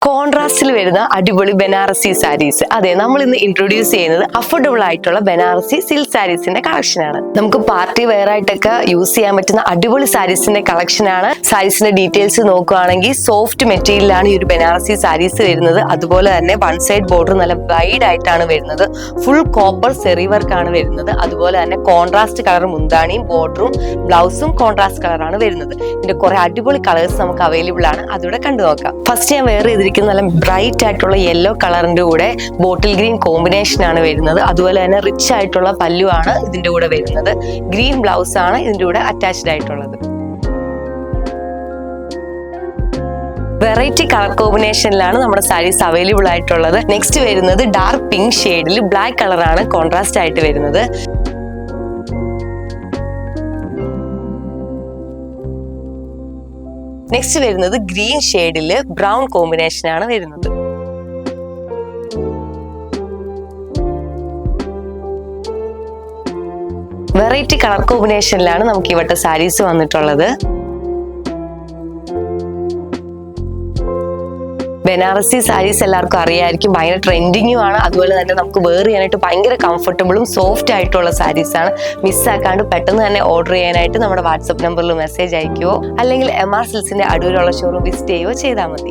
കോൺട്രാസ്റ്റിൽ വരുന്ന അടിപൊളി ബനാറസി സാരീസ്. അതെ, നമ്മൾ ഇന്ന് ഇൻട്രൊഡ്യൂസ് ചെയ്യുന്നത് അഫോർഡബിൾ ആയിട്ടുള്ള ബനാറസി സിൽക്ക് സാരീസിന്റെ കളക്ഷൻ ആണ്. നമുക്ക് പാർട്ടി വെയർ ആയിട്ടൊക്കെ യൂസ് ചെയ്യാൻ പറ്റുന്ന അടിപൊളി സാരീസിന്റെ കളക്ഷൻ ആണ്. സാരീസിന്റെ ഡീറ്റെയിൽസ് നോക്കുകയാണെങ്കിൽ സോഫ്റ്റ് മെറ്റീരിയലാണ് ഈ ഒരു ബനാറസി സാരീസ് വരുന്നത്. അതുപോലെ തന്നെ വൺ സൈഡ് ബോർഡർ നല്ല വൈഡ് ആയിട്ടാണ് വരുന്നത്. ഫുൾ കോപ്പർ സെറി വർക്ക് ആണ് വരുന്നത്. അതുപോലെ തന്നെ കോൺട്രാസ്റ്റ് കളർ മുന്താണിയും ബോർഡറും ബ്ലൗസും കോൺട്രാസ്റ്റ് കളറാണ് വരുന്നത്. ഇതിന്റെ കുറെ അടിപൊളി കളേഴ്സ് നമുക്ക് അവൈലബിൾ ആണ്. അതുകൂടെ കണ്ടു നോക്കാം. ഫസ്റ്റ് ഞാൻ വേറെ നല്ല ബ്രൈറ്റ് ആയിട്ടുള്ള യെല്ലോ കളറിന്റെ കൂടെ ബോട്ടിൽ ഗ്രീൻ കോമ്പിനേഷൻ ആണ് വരുന്നത്. അതുപോലെ തന്നെ റിച്ച് ആയിട്ടുള്ള പല്ലു ആണ് ഇതിന്റെ കൂടെ വരുന്നത്. ഗ്രീൻ ബ്ലൗസ് ആണ് ഇതിന്റെ കൂടെ അറ്റാച്ച്ഡ് ആയിട്ടുള്ളത്. വെറൈറ്റി കളർ കോമ്പിനേഷനിലാണ് നമ്മുടെ സാരീസ് അവൈലബിൾ ആയിട്ടുള്ളത്. നെക്സ്റ്റ് വരുന്നത് ഡാർക്ക് പിങ്ക് ഷെയ്ഡിൽ ബ്ലാക്ക് കളറാണ് കോൺട്രാസ്റ്റ് ആയിട്ട് വരുന്നത്. നെക്സ്റ്റ് വരുന്നത് ഗ്രീൻ ഷെയ്ഡില് ബ്രൗൺ കോമ്പിനേഷൻ ആണ് വരുന്നത്. വെറൈറ്റി കളർ കോമ്പിനേഷനിലാണ് നമുക്ക് ഇവട്ടെ സാരീസ് വന്നിട്ടുള്ളത്. ബനാറസി സാരീസ് എല്ലാവർക്കും അറിയായിരിക്കും, ഭയങ്കര ട്രെൻഡിങ്ങും ആണ്. അതുപോലെ തന്നെ നമുക്ക് വെയർ ചെയ്യാനായിട്ട് ഭയങ്കര കംഫർട്ടബിളും സോഫ്റ്റ് ആയിട്ടുള്ള സാരീസ് ആണ്. മിസ്സാക്കാണ്ട് പെട്ടെന്ന് തന്നെ ഓർഡർ ചെയ്യാനായിട്ട് നമ്മുടെ വാട്സ്ആപ്പ് നമ്പറിൽ മെസ്സേജ് അയക്കുകയോ അല്ലെങ്കിൽ MR സിൽക്സിന്റെ അടൂരുള്ള ഷോറൂം വിസിറ്റ് ചെയ്യുകയോ ചെയ്താൽ മതി.